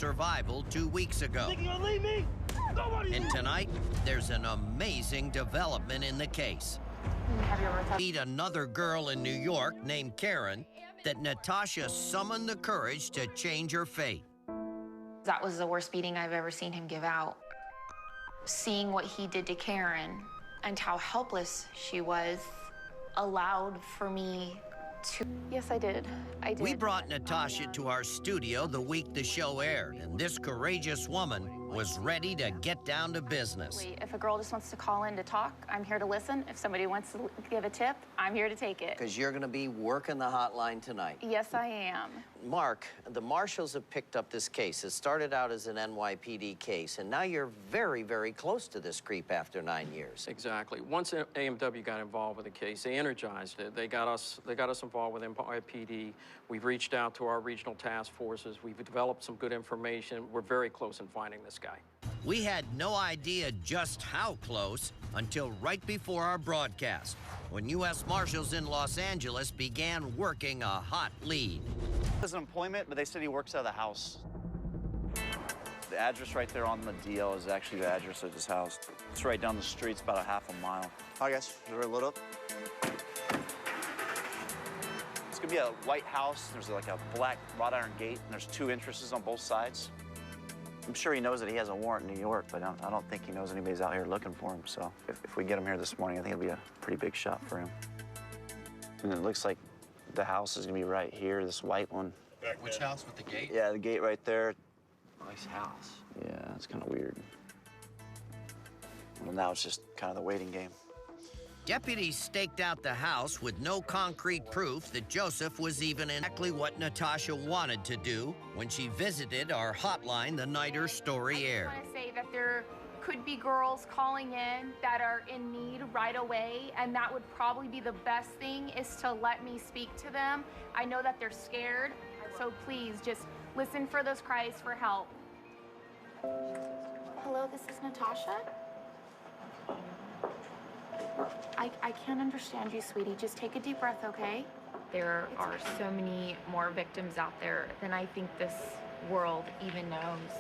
survival 2 weeks ago. Think you're gonna leave me? And tonight, there's an amazing development in the case. Meet another girl in New York named Karen that Natasha summoned the courage to change her fate. That was the worst beating I've ever seen him give out. Seeing what he did to Karen and how helpless she was allowed for me to... Yes, I did. We brought Natasha to our studio the week the show aired, and this courageous woman was ready to get down to business. If a girl just wants to call in to talk, I'm here to listen. If somebody wants to give a tip, I'm here to take it. Because you're going to be working the hotline tonight. Yes, I am. Mark, the marshals have picked up this case. It started out as an NYPD case, and now you're very, very close to this creep after 9 years. Exactly. Once AMW got involved with the case, they energized it. They got us involved with NYPD. We've reached out to our regional task forces. We've developed some good information. We're very close in finding this guy. We had no idea just how close until right before our broadcast, when U.S. Marshals in Los Angeles began working a hot lead. There's an employment, but they said he works out of the house. The address right there on the DL is actually the address of his house. It's right down the street. It's about a half a mile. Hi, guys. Is it ready to load up? It's gonna be a white house. There's like a black wrought iron gate, and there's 2 entrances on both sides. I'm sure he knows that he has a warrant in New York, but I don't think he knows anybody's out here looking for him. So if we get him here this morning, I think it'll be a pretty big shot for him. And it looks like the house is gonna be right here, this white one. Which house with the gate? Yeah, the gate right there. Nice house. Yeah, it's kind of weird. Well, now it's just kind of the waiting game. Deputies staked out the house with no concrete proof that Joseph was even exactly what Natasha wanted to do when she visited our hotline the night her story aired. I just want to say that there could be girls calling in that are in need right away, and that would probably be the best thing, is to let me speak to them. I know that they're scared, so please just listen for those cries for help. Hello, this is Natasha. I can't understand you, sweetie. Just take a deep breath, okay? There are so many more victims out there than I think this world even knows.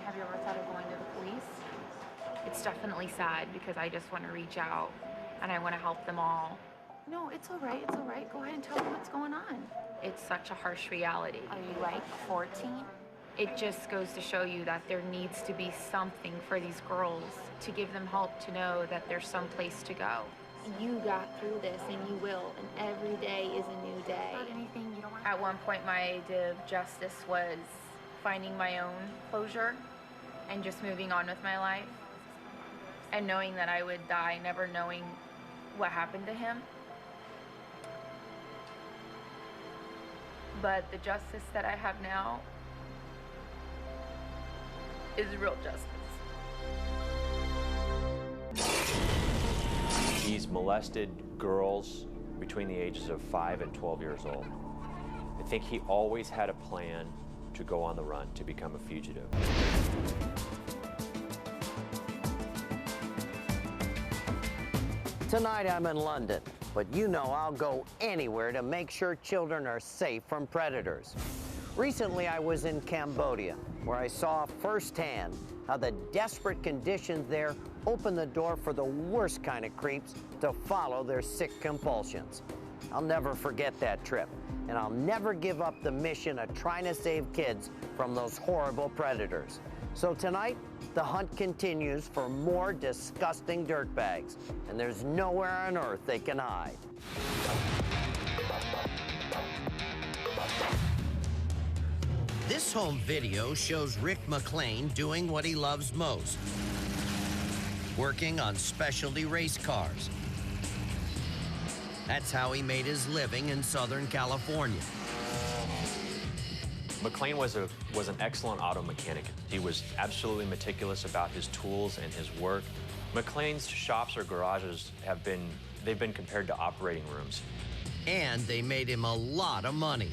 Have you ever thought of going to the police? It's definitely sad because I just want to reach out and I want to help them all. No, it's all right. It's all right. Go ahead and tell me what's going on. It's such a harsh reality. Are you like 14? It just goes to show you that there needs to be something for these girls to give them hope, to know that there's some place to go. You got through this, and you will, and every day is a new day. Anything you don't want. At one point, my idea of justice was finding my own closure and just moving on with my life, and knowing that I would die, never knowing what happened to him. But the justice that I have now is real justice. He's molested girls between the ages of 5 and 12 years old. I think he always had a plan to go on the run, to become a fugitive. Tonight I'm in London, but you know I'll go anywhere to make sure children are safe from predators. Recently I was in Cambodia, where I saw firsthand how the desperate conditions there open the door for the worst kind of creeps to follow their sick compulsions. I'll never forget that trip, and I'll never give up the mission of trying to save kids from those horrible predators. So tonight, the hunt continues for more disgusting dirtbags, and there's nowhere on earth they can hide. This home video shows Rick McLean doing what he loves most, working on specialty race cars. That's how he made his living in Southern California. McLean was an excellent auto mechanic. He was absolutely meticulous about his tools and his work. McLean's shops or garages they've been compared to operating rooms. And they made him a lot of money.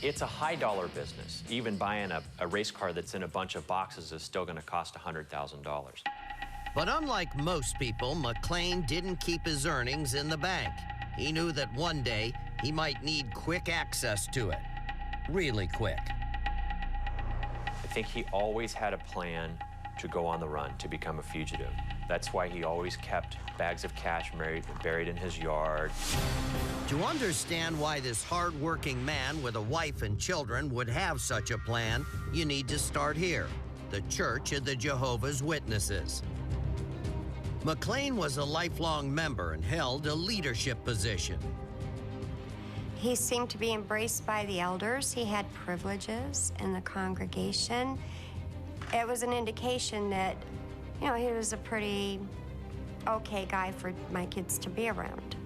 It's a high-dollar business. Even buying a race car that's in a bunch of boxes is still going to cost $100,000. But unlike most people, McLean didn't keep his earnings in the bank. He knew that one day he might need quick access to it. Really quick. I think he always had a plan to go on the run, to become a fugitive. That's why he always kept bags of cash buried in his yard. To understand why this hard-working man with a wife and children would have such a plan, you need to start here, the Church of the Jehovah's Witnesses. McClain was a lifelong member and held a leadership position. He seemed to be embraced by the elders. He had privileges in the congregation. It was an indication that, you know, he was a pretty okay guy for my kids to be around.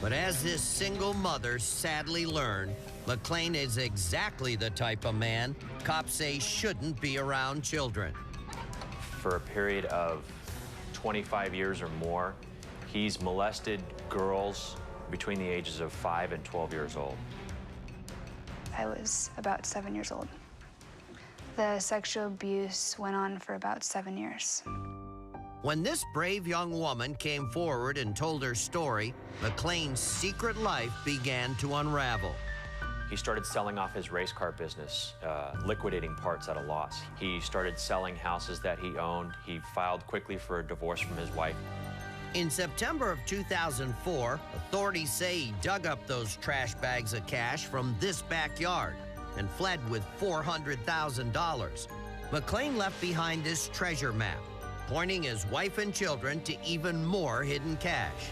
But as this single mother sadly learned, McClain is exactly the type of man cops say shouldn't be around children. For a period of 25 years or more, he's molested girls between the ages of 5 and 12 years old. I was about 7 years old. The sexual abuse went on for about 7 years. When this brave young woman came forward and told her story, McClain's secret life began to unravel. He started selling off his race car business, liquidating parts at a loss. He started selling houses that he owned. He filed quickly for a divorce from his wife. In September of 2004, authorities say he dug up those trash bags of cash from this backyard and fled with $400,000. McClain left behind this treasure map, pointing his wife and children to even more hidden cash.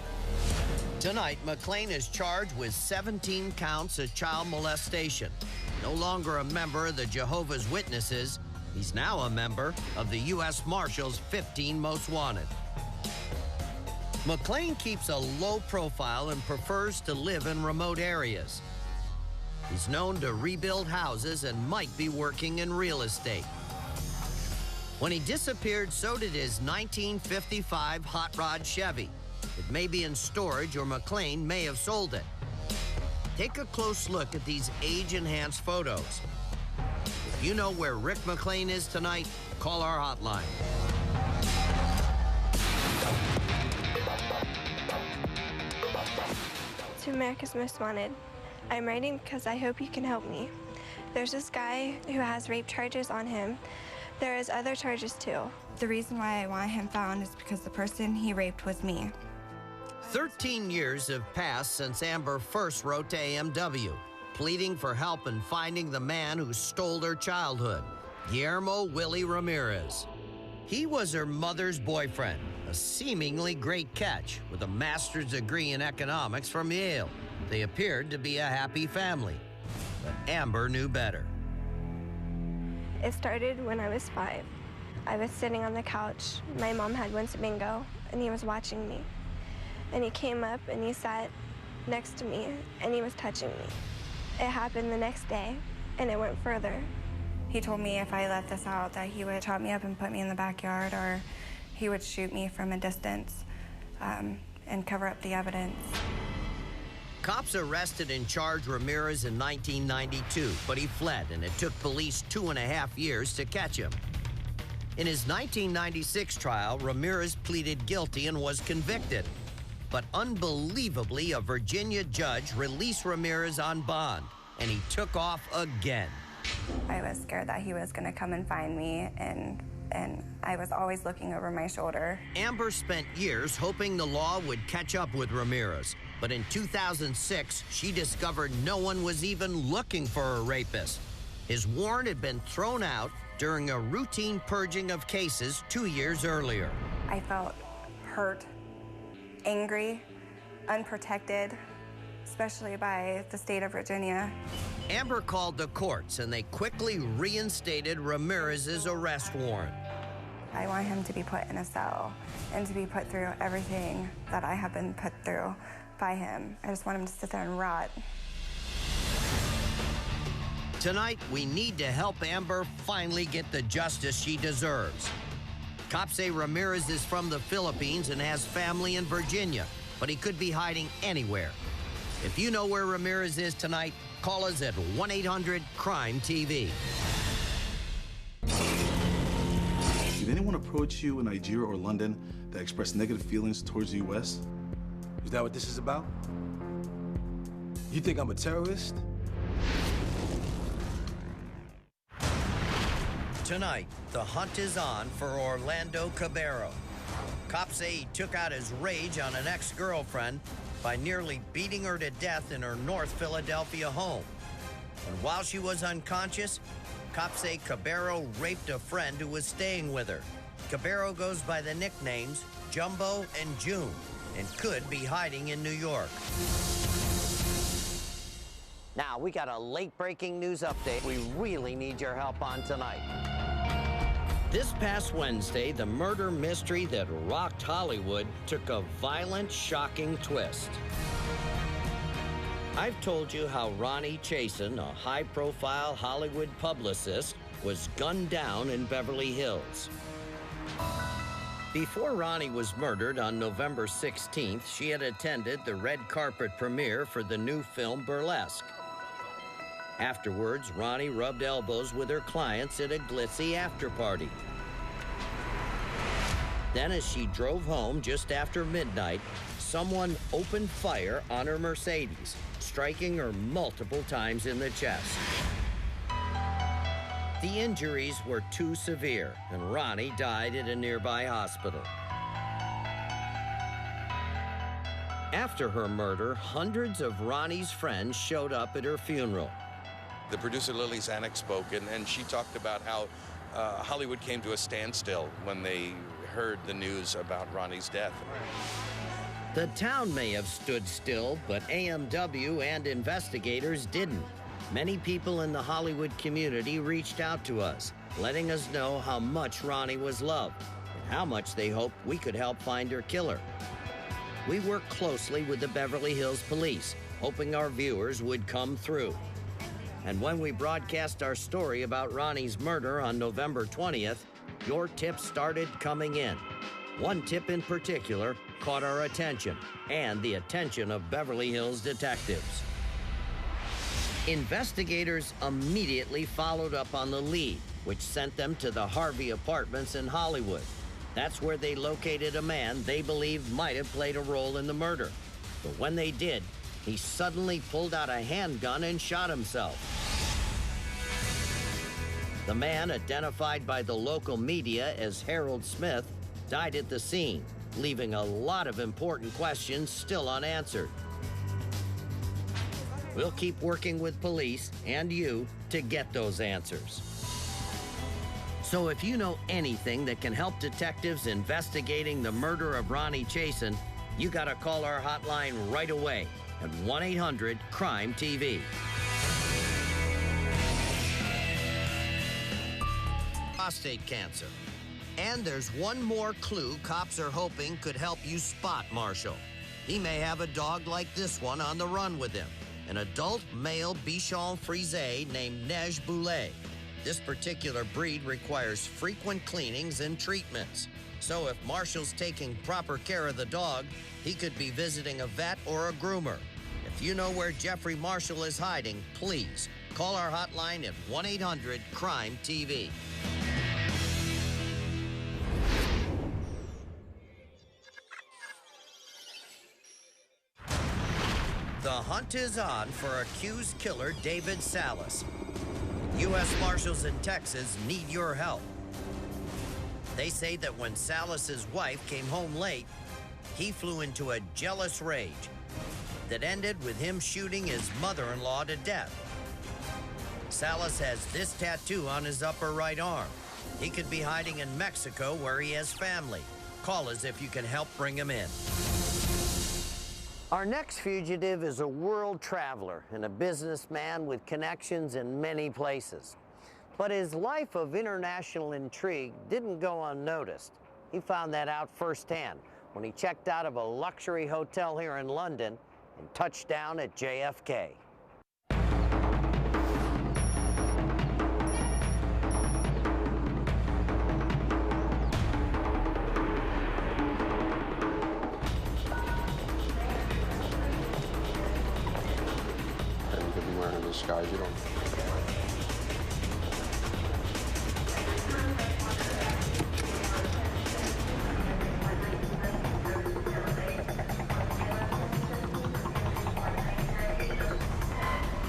Tonight, McClain is charged with 17 counts of child molestation. No longer a member of the Jehovah's Witnesses, he's now a member of the U.S. Marshals 15 Most Wanted. McClain keeps a low profile and prefers to live in remote areas. He's known to rebuild houses and might be working in real estate. When he disappeared, so did his 1955 hot rod Chevy. It may be in storage or McClain may have sold it. Take a close look at these age-enhanced photos. If you know where Rick McClain is tonight, call our hotline. To America's Most Wanted. I'm writing because I hope you can help me. There's this guy who has rape charges on him. There is other charges too. The reason why I want him found is because the person he raped was me. 13 years have passed since Amber first wrote to AMW, pleading for help in finding the man who stole her childhood, Guillermo Willie Ramirez. He was her mother's boyfriend, a seemingly great catch with a master's degree in economics from Yale. They appeared to be a happy family, but Amber knew better. It started when I was 5. I was sitting on the couch. My mom had went to bingo, and he was watching me. And he came up and he sat next to me, and he was touching me. It happened the next day, and it went further. He told me if I let this out that he would chop me up and put me in the backyard, or he would shoot me from a distance and cover up the evidence. Cops arrested and charged Ramirez in 1992, but he fled, and it took police 2.5 years to catch him. In his 1996 trial, Ramirez pleaded guilty and was convicted. But unbelievably, a Virginia judge released Ramirez on bond, and he took off again. I was scared that he was going to come and find me, and I was always looking over my shoulder. Amber spent years hoping the law would catch up with Ramirez, but in 2006, she discovered no one was even looking for a rapist. His warrant had been thrown out during a routine purging of cases 2 years earlier. I felt hurt, angry, unprotected, especially by the state of Virginia. Amber called the courts, and they quickly reinstated Ramirez's arrest warrant. I want him to be put in a cell and to be put through everything that I have been put through by him. I just want him to sit there and rot. Tonight, we need to help Amber finally get the justice she deserves. Cops say Ramirez is from the Philippines and has family in Virginia, but he could be hiding anywhere. If you know where Ramirez is tonight, call us at 1-800-CRIME-TV. Did anyone approach you in Nigeria or London that expressed negative feelings towards the U.S.? Is that what this is about? You think I'm a terrorist? Tonight, the hunt is on for Orlando Cabero. Cops say he took out his rage on an ex-girlfriend by nearly beating her to death in her North Philadelphia home. And while she was unconscious, cops say Cabero raped a friend who was staying with her. Cabero goes by the nicknames Jumbo and June and could be hiding in New York. Now, we got a late-breaking news update we really need your help on tonight. This past Wednesday, the murder mystery that rocked Hollywood took a violent, shocking twist. I've told you how Ronnie Chasen, a high-profile Hollywood publicist, was gunned down in Beverly Hills. Before Ronnie was murdered on November 16th, she had attended the red carpet premiere for the new film Burlesque. Afterwards, Ronnie rubbed elbows with her clients at a glitzy after-party. Then, as she drove home just after midnight, someone opened fire on her Mercedes, striking her multiple times in the chest. The injuries were too severe, and Ronnie died at a nearby hospital. After her murder, hundreds of Ronnie's friends showed up at her funeral. The producer, Lily Zanuck, spoke, and she talked about how Hollywood came to a standstill when they heard the news about Ronnie's death. The town may have stood still, but AMW and investigators didn't. Many people in the Hollywood community reached out to us, letting us know how much Ronnie was loved and how much they hoped we could help find her killer. We worked closely with the Beverly Hills Police, hoping our viewers would come through. And when we broadcast our story about Ronnie's murder on November 20th, your tips started coming in. One tip in particular caught our attention and the attention of Beverly Hills detectives. Investigators immediately followed up on the lead, which sent them to the Harvey Apartments in Hollywood. That's where they located a man they believed might have played a role in the murder. But when they did, he suddenly pulled out a handgun and shot himself. The man, identified by the local media as Harold Smith, died at the scene, leaving a lot of important questions still unanswered. We'll keep working with police and you to get those answers. So if you know anything that can help detectives investigating the murder of Ronnie Chasen, you gotta call our hotline right away at 1-800-CRIME-TV. Prostate cancer. And there's one more clue cops are hoping could help you spot Marshall. He may have a dog like this one on the run with him, an adult male Bichon Frise named Neige Boulet. This particular breed requires frequent cleanings and treatments. So if Marshall's taking proper care of the dog, he could be visiting a vet or a groomer. If you know where Jeffrey Marshall is hiding, please call our hotline at 1-800-CRIME-TV. The hunt is on for accused killer David Salas. U.S. Marshals in Texas need your help. They say that when Salas's wife came home late, he flew into a jealous rage that ended with him shooting his mother-in-law to death. Salas has this tattoo on his upper right arm. He could be hiding in Mexico where he has family. Call us if you can help bring him in. Our next fugitive is a world traveler and a businessman with connections in many places. But his life of international intrigue didn't go unnoticed. He found that out firsthand when he checked out of a luxury hotel here in London and touched down at JFK. Disguise, you don't.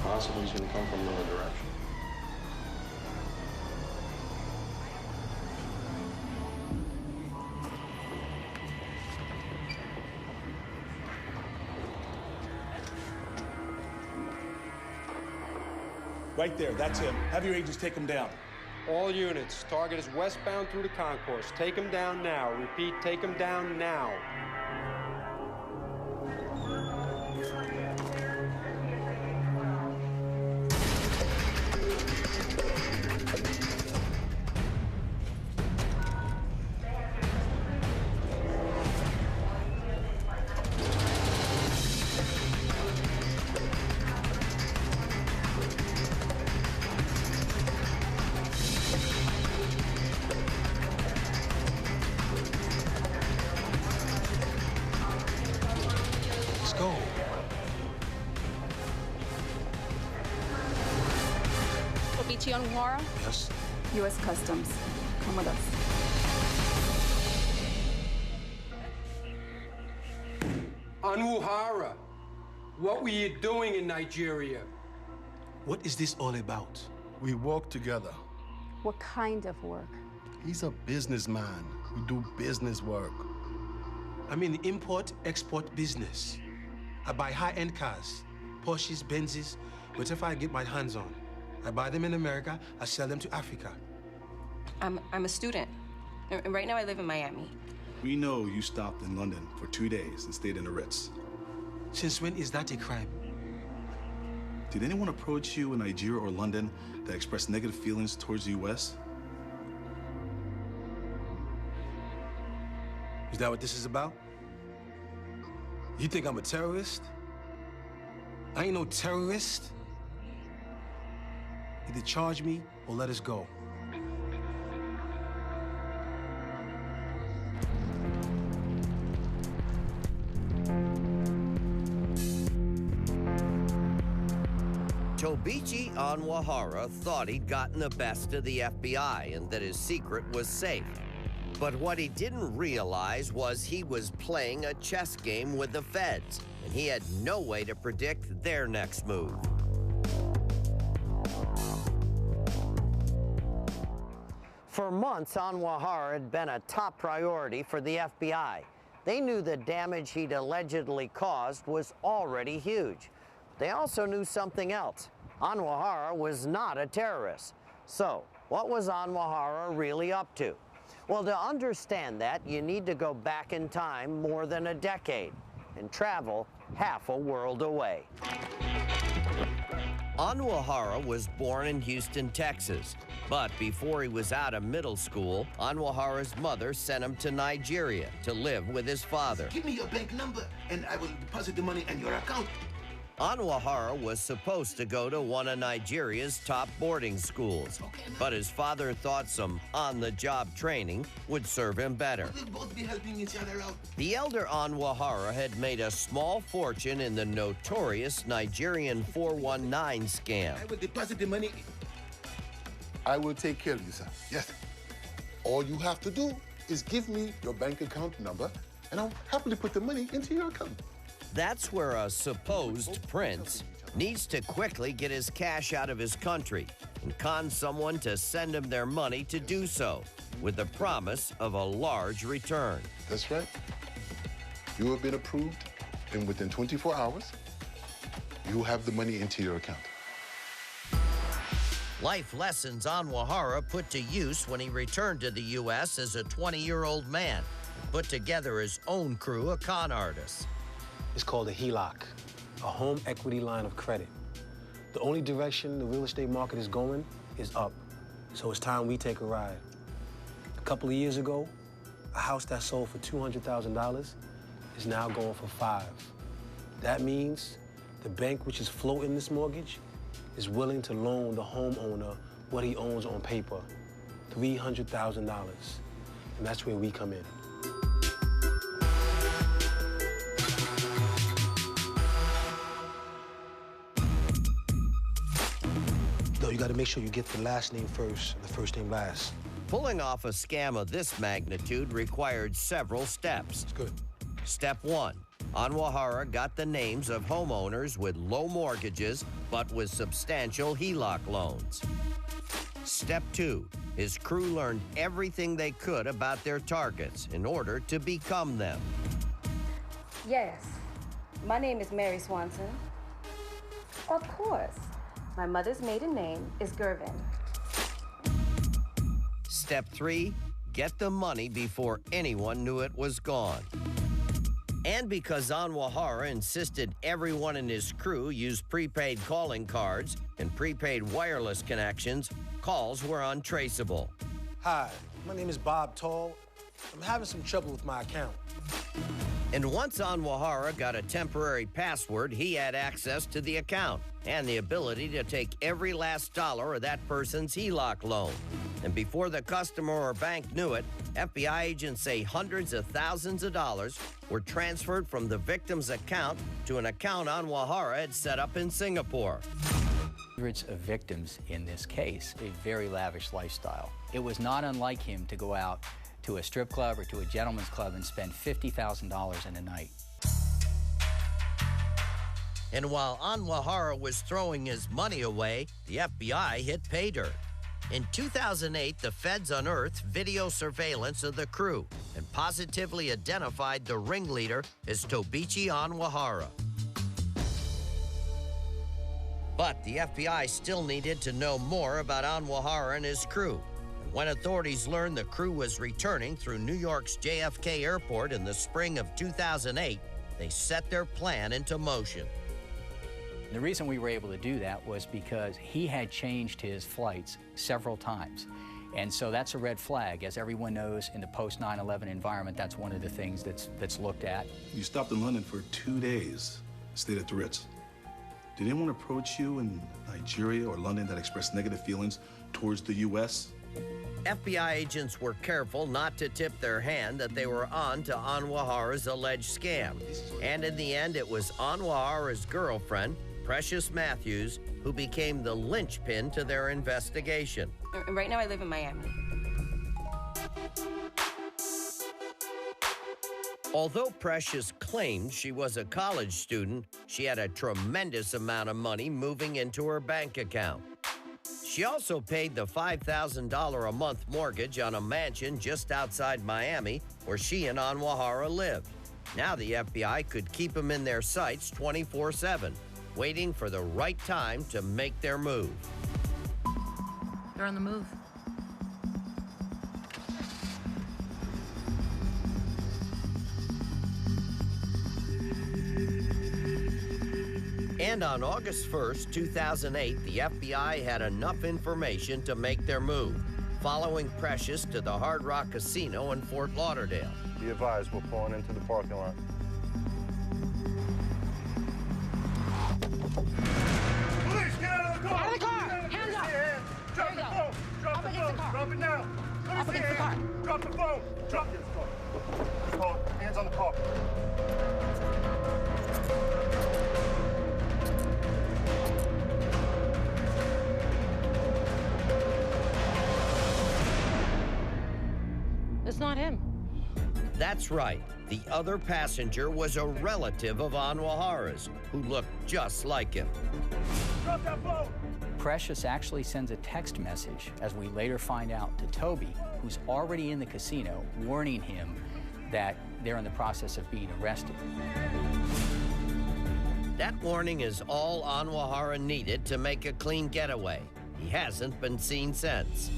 Possibly he's going to come from another direction. Right there, that's him. Have your agents take him down. All units, target is westbound through the concourse. Take him down now. Repeat, take him down now. Go. Obichi Onwara? Yes. U.S. Customs. Come with us. Onwuhara, what were you doing in Nigeria? What is this all about? We work together. What kind of work? He's a businessman. We do business work. I'm in the import-export business. I buy high-end cars, Porsches, Benzes, whatever I get my hands on. I buy them in America, I sell them to Africa. I'm a student, and right now I live in Miami. We know you stopped in London for 2 days and stayed in the Ritz. Since when is that a crime? Did anyone approach you in Nigeria or London that expressed negative feelings towards the U.S.? Is that what this is about? You think I'm a terrorist? I ain't no terrorist. Either charge me or let us go. Tobichi Onwuhara thought he'd gotten the best of the FBI and that his secret was safe. But what he didn't realize was he was playing a chess game with the feds, and he had no way to predict their next move. For months, Onwuhara had been a top priority for the FBI. They knew the damage he'd allegedly caused was already huge. They also knew something else. Onwuhara was not a terrorist. So, what was Onwuhara really up to? Well, to understand that, you need to go back in time more than a decade and travel half a world away. Onwuhara was born in Houston, Texas. But before he was out of middle school, Onwuhara's mother sent him to Nigeria to live with his father. Give me your bank number, and I will deposit the money in your account. Onwuhara was supposed to go to one of Nigeria's top boarding schools, but his father thought some on-the-job training would serve him better. We'll both be helping each other out. The elder Onwuhara had made a small fortune in the notorious Nigerian 419 scam. I will deposit the money. I will take care of you, sir. Yes. All you have to do is give me your bank account number, and I'll happily put the money into your account. That's where a supposed prince needs to quickly get his cash out of his country and con someone to send him their money to do so, with the promise of a large return. That's right. You have been approved, and within 24 hours, you'll have the money into your account. Life lessons Onwuhara put to use when he returned to the U.S. as a 20-year-old man and put together his own crew of con artists. It's called a HELOC, a home equity line of credit. The only direction the real estate market is going is up, so it's time we take a ride. A couple of years ago, a house that sold for $200,000 is now going for $5. That means the bank which is floating this mortgage is willing to loan the homeowner what he owns on paper, $300,000. And that's where we come in. Though you gotta make sure you get the last name first and the first name last. Pulling off a scam of this magnitude required several steps. That's good. Step 1. Onwuhara got the names of homeowners with low mortgages but with substantial HELOC loans. Step 2. His crew learned everything they could about their targets in order to become them. Yes, my name is Mary Swanson. Of course. My mother's maiden name is Gervin. Step 3, get the money before anyone knew it was gone. And because Anwahara insisted everyone in his crew use prepaid calling cards and prepaid wireless connections, calls were untraceable. Hi, my name is Bob Tall. I'm having some trouble with my account. And once Anwahara got a temporary password, he had access to the account and the ability to take every last dollar of that person's HELOC loan. And before the customer or bank knew it, FBI agents say hundreds of thousands of dollars were transferred from the victim's account to an account Anwahara had set up in Singapore. Hundreds of victims in this case, a very lavish lifestyle. It was not unlike him to go out to a strip club or to a gentleman's club and spend $50,000 in a night. And while Anwahara was throwing his money away, the FBI hit pay dirt. In 2008, the feds unearthed video surveillance of the crew and positively identified the ringleader as Tobichi Anwahara. But the FBI still needed to know more about Anwahara and his crew. And when authorities learned the crew was returning through New York's JFK Airport in the spring of 2008, they set their plan into motion. The reason we were able to do that was because he had changed his flights several times. And so that's a red flag. As everyone knows, in the post 9/11 environment, that's one of the things that's looked at. You stopped in London for 2 days, stayed at the Ritz. Did anyone approach you in Nigeria or London that expressed negative feelings towards the U.S.? FBI agents were careful not to tip their hand that they were on to Anwahara's alleged scam. And in the end, it was Anwahara's girlfriend, Precious Matthews, who became the linchpin to their investigation. Right now I live in Miami. Although Precious claimed she was a college student, she had a tremendous amount of money moving into her bank account. She also paid the $5,000 a month mortgage on a mansion just outside Miami where she and Anwahara lived. Now the FBI could keep them in their sights 24/7, waiting for the right time to make their move. They're on the move. And on August 1st, 2008, the FBI had enough information to make their move, following Precious to the Hard Rock Casino in Fort Lauderdale. Be advised, we're pulling into the parking lot. Police, get out of the car! Out of the car! Hands up! Drop the phone! Drop the phone! Drop it now! Up against the car! Drop the phone! Drop the car! Hands on the car! It's not him. That's right. The other passenger was a relative of Anwahara's who looked just like him. Drop that phone! Precious actually sends a text message, as we later find out, to Toby, who's already in the casino, warning him that they're in the process of being arrested. That warning is all Anwahara needed to make a clean getaway. He hasn't been seen since.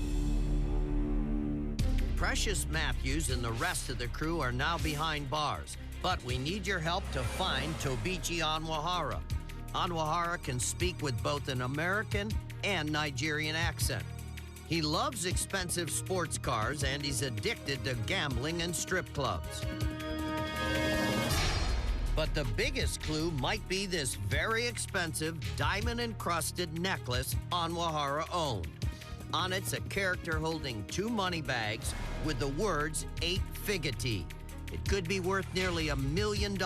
Precious Matthews and the rest of the crew are now behind bars, but we need your help to find Tobichi Anwahara. Anwahara can speak with both an American and Nigerian accent. He loves expensive sports cars and he's addicted to gambling and strip clubs. But the biggest clue might be this very expensive diamond-encrusted necklace Anwahara owned. On it's a character holding 2 money bags with the words 8 Figati. It could be worth nearly $1 million,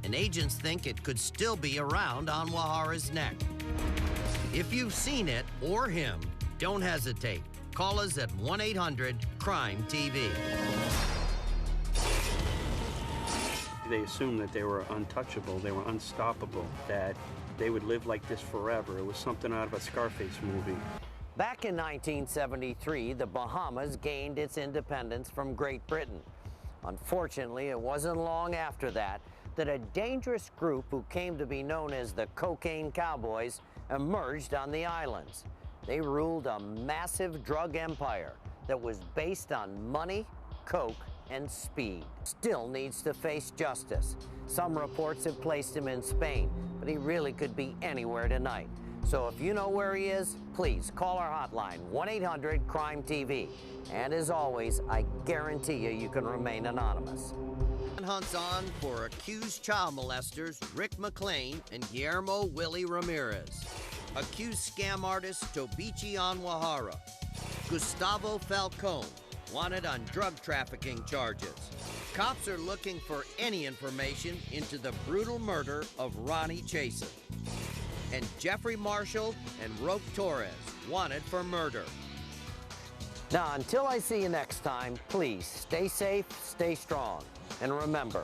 and agents think it could still be around Anwahara's neck. If you've seen it or him, don't hesitate. Call us at 1-800-CRIME-TV. They assumed that they were untouchable, they were unstoppable, that they would live like this forever. It was something out of a Scarface movie. Back in 1973, the Bahamas gained its independence from Great Britain. Unfortunately, it wasn't long after that that a dangerous group who came to be known as the Cocaine Cowboys emerged on the islands. They ruled a massive drug empire that was based on money, coke, and speed. Still needs to face justice. Some reports have placed him in Spain, but he really could be anywhere tonight. So if you know where he is, please call our hotline, 1-800-CRIME-TV. And as always, I guarantee you can remain anonymous. Hunts on for accused child molesters Rick McLean and Guillermo Willie Ramirez. Accused scam artist Tobichi Onwahara. Gustavo Falcone, wanted on drug trafficking charges. Cops are looking for any information into the brutal murder of Ronnie Chasen. And Jeffrey Marshall and Roque Torres, wanted for murder. Now, until I see you next time, please stay safe, stay strong, and remember,